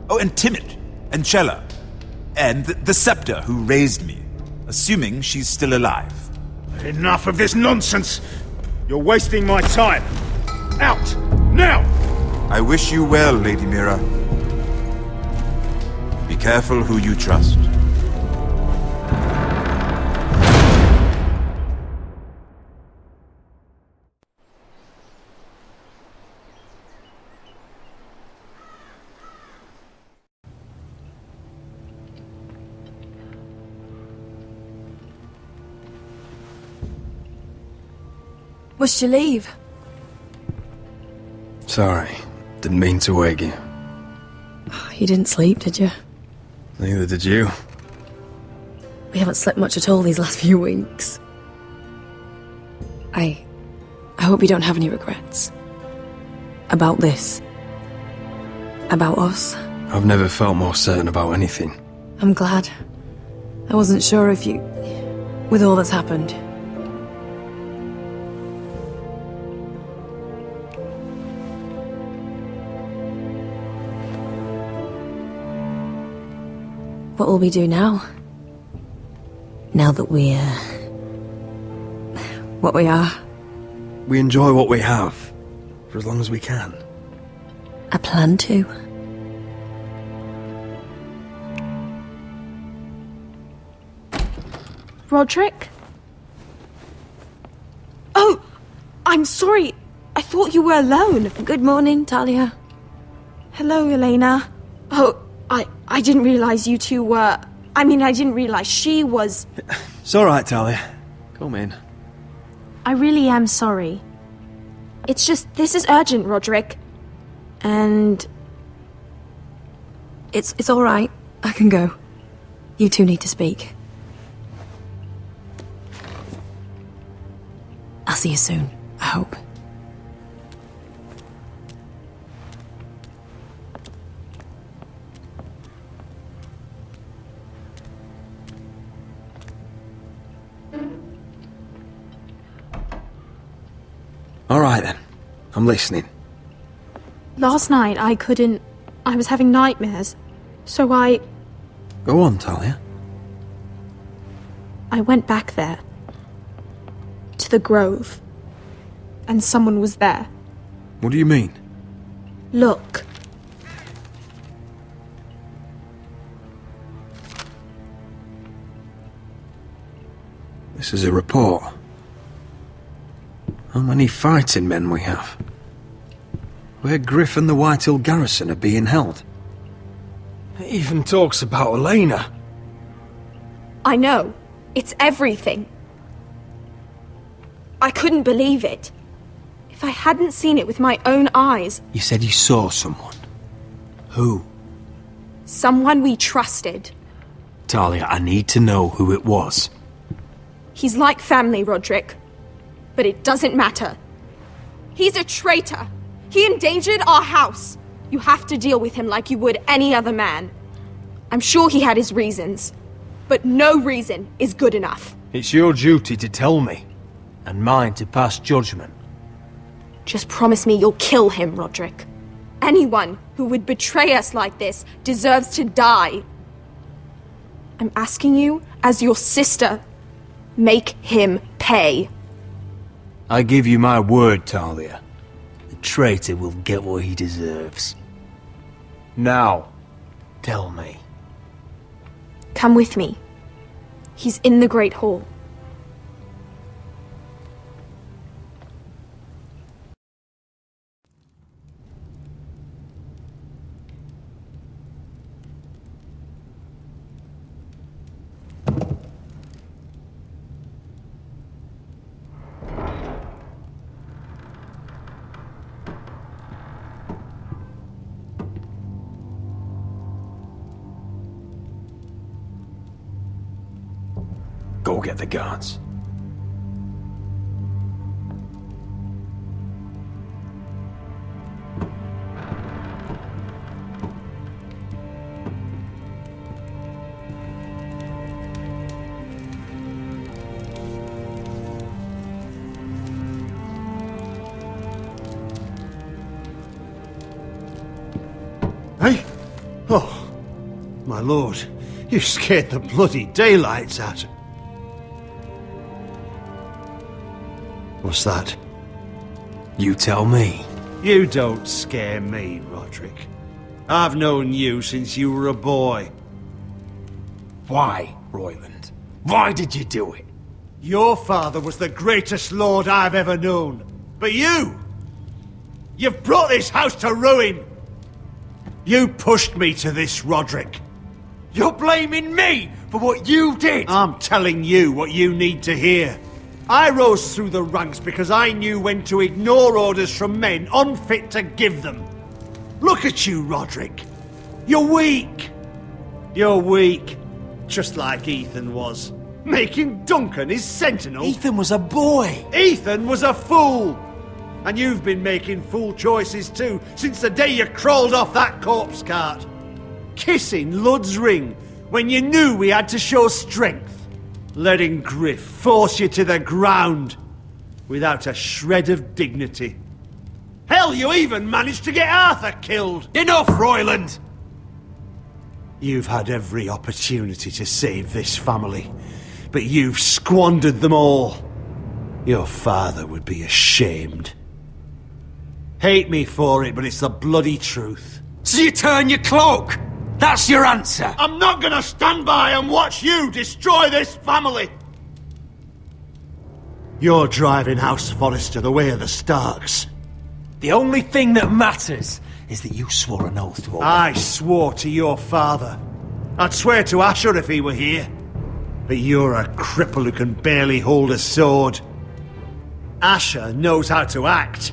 Oh, and Timid, and Chella, and the Scepter who raised me, assuming she's still alive. Enough of this nonsense! You're wasting my time! Out! Now! I wish you well, Lady Mira. Be careful who you trust. Must you leave? Sorry, didn't mean to wake you. You didn't sleep, did you? Neither did you. We haven't slept much at all these last few weeks. I hope you don't have any regrets. About this. About us. I've never felt more certain about anything. I'm glad. I wasn't sure if you... with all that's happened. What will we do now? Now that we're... what we are? We enjoy what we have, for as long as we can. I plan to. Roderick? Oh! I'm sorry. I thought you were alone. Good morning, Talia. Hello, Elena. Oh, I didn't realize you two were... I mean, I didn't realize she was... It's alright, Talia. Come in. I really am sorry. It's just, this is urgent, Roderick. And... It's alright. I can go. You two need to speak. I'll see you soon, I hope. Alright then. I'm listening. Last night, I was having nightmares. So I Go on, Talia. went back there. To the grove. And someone was there. What do you mean? Look. This is a report. How many fighting men we have? Where Griff and the Whitehill garrison are being held. It even talks about Elena. I know. It's everything. I couldn't believe it. If I hadn't seen it with my own eyes. You said you saw someone. Who? Someone we trusted. Talia, I need to know who it was. He's like family, Roderick. But it doesn't matter. He's a traitor. He endangered our house. You have to deal with him like you would any other man. I'm sure he had his reasons, but no reason is good enough. It's your duty to tell me, and mine to pass judgment. Just promise me you'll kill him, Roderick. Anyone who would betray us like this deserves to die. I'm asking you, as your sister, make him pay. I give you my word, Talia. The traitor will get what he deserves. Now, tell me. Come with me. He's in the Great Hall. Go get the guards. Hey? Oh, my lord, you scared the bloody daylights out. What's that? You tell me. You don't scare me, Roderick. I've known you since you were a boy. Why, Royland? Why did you do it? Your father was the greatest lord I've ever known. But you've brought this house to ruin. You pushed me to this, Roderick. You're blaming me for what you did! I'm telling you what you need to hear. I rose through the ranks because I knew when to ignore orders from men unfit to give them. Look at you, Roderick. You're weak. You're weak. Just like Ethan was. Making Duncan his sentinel. Ethan was a boy. Ethan was a fool. And you've been making fool choices too, since the day you crawled off that corpse cart. Kissing Lud's ring when you knew we had to show strength. Letting Griff force you to the ground without a shred of dignity. Hell, you even managed to get Arthur killed! Enough, Royland! You've had every opportunity to save this family, but you've squandered them all. Your father would be ashamed. Hate me for it, but it's the bloody truth. So you turn your cloak? That's your answer? I'm not gonna stand by and watch you destroy this family! You're driving House Forrester the way of the Starks. The only thing that matters is that you swore an oath to obey. I swore to your father. I'd swear to Asher if he were here. But you're a cripple who can barely hold a sword. Asher knows how to act.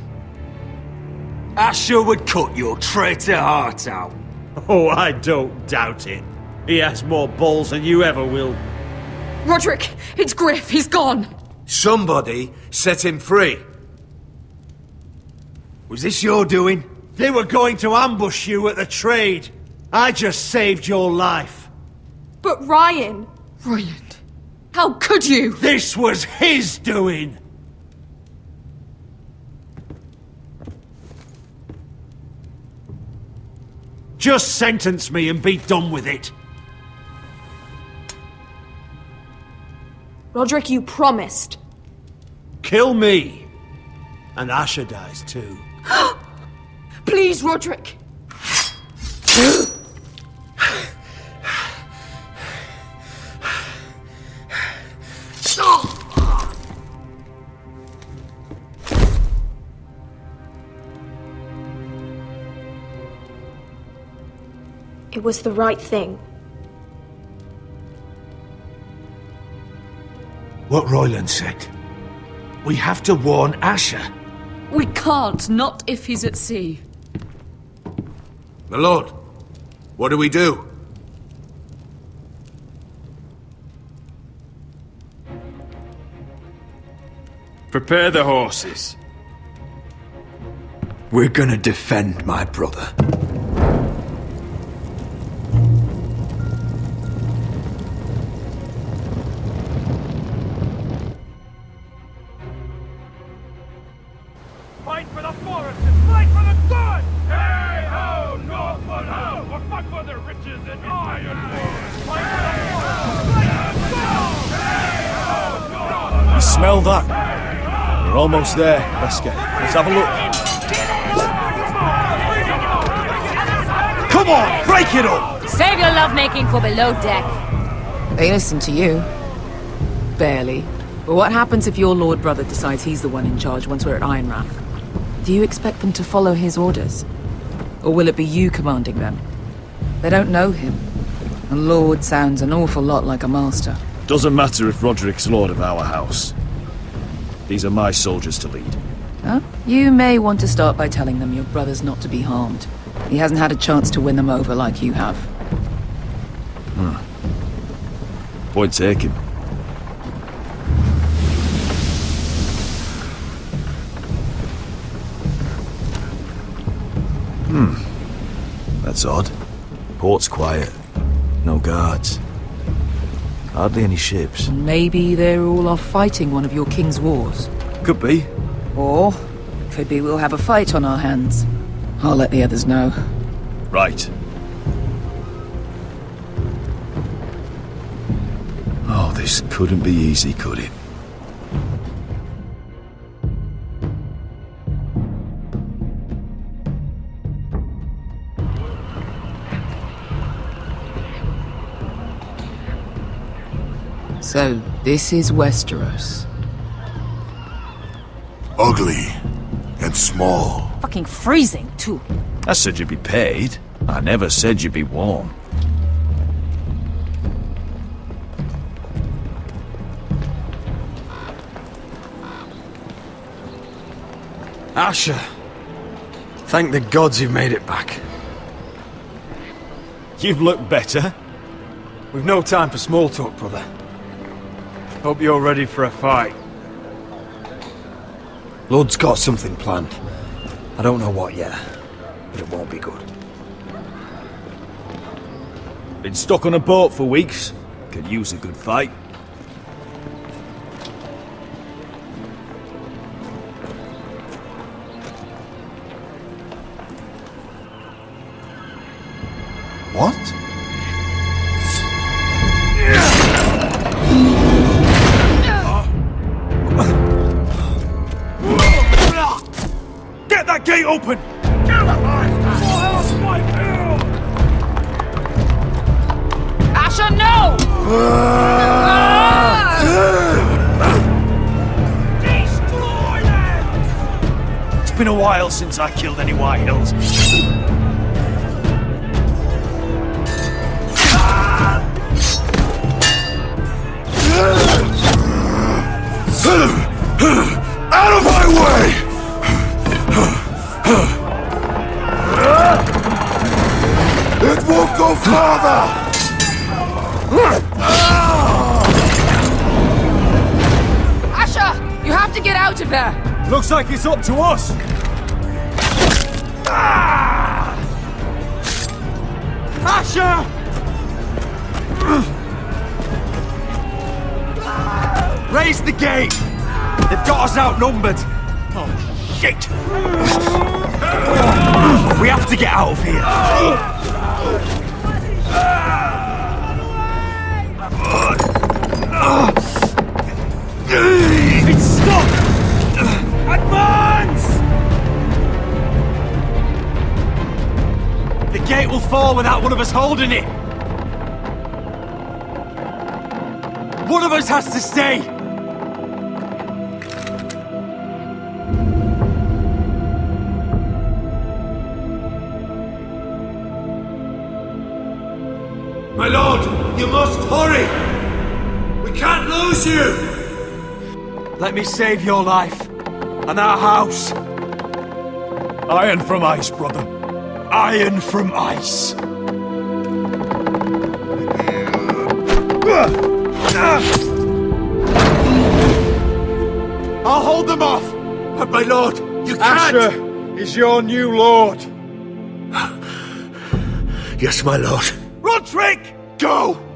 Asher would cut your traitor heart out. Oh, I don't doubt it. He has more balls than you ever will. Roderick, it's Griff. He's gone. Somebody set him free. Was this your doing? They were going to ambush you at the trade. I just saved your life. But Ryan... Royland, how could you? This was his doing. Just sentence me and be done with it. Roderick, you promised. Kill me. And Asher dies too. Please, Roderick. It was the right thing. What Royland said. We have to warn Asher. We can't, not if he's at sea. My lord, what do we do? Prepare the horses. We're gonna defend my brother. Fight for the forest and fight for the sun! Hey ho, Northwood ho! Or fight for the riches and ironwood! Fight for the forest! Fight for the sun! Hey ho, Northwood! You smell that? We're almost there, Wesker. Let's have a look. Come on, break it up! Save your lovemaking for below deck. They listen to you. Barely. But what happens if your lord brother decides he's the one in charge once we're at Ironrath? Do you expect them to follow his orders? Or will it be you commanding them? They don't know him. A lord sounds an awful lot like a master. Doesn't matter if Roderick's lord of our house. These are my soldiers to lead. Huh? You may want to start by telling them your brother's not to be harmed. He hasn't had a chance to win them over like you have. Point taken. That's odd. Port's quiet. No guards. Hardly any ships. Maybe they're all off fighting one of your king's wars. Could be. Or, could be we'll have a fight on our hands. I'll let the others know. Right. Oh, this couldn't be easy, could it? So, this is Westeros. Ugly and small. Fucking freezing, too. I said you'd be paid. I never said you'd be warm. Asher. Thank the gods you've made it back. You've looked better. We've no time for small talk, brother. Hope you're ready for a fight. Lord's got something planned. I don't know what yet, but it won't be good. Been stuck on a boat for weeks. Could use a good fight. What? Get that gate open! Asher, no! Destroy them! It's been a while since I killed any White Hills. Out of my way! It won't go farther! Asher, you have to get out of there! Looks like it's up to us! Asher! Raise the gate! They've got us outnumbered! Oh, shit! We have to get out of here! It's stuck! Advance! The gate will fall without one of us holding it! One of us has to stay! My lord, you must hurry! We can't lose you! Let me save your life and our house. Iron from ice, brother. Iron from ice. I'll hold them off. But my lord, you can't! Asher, is your new lord. Yes, my lord. Roderick! Go!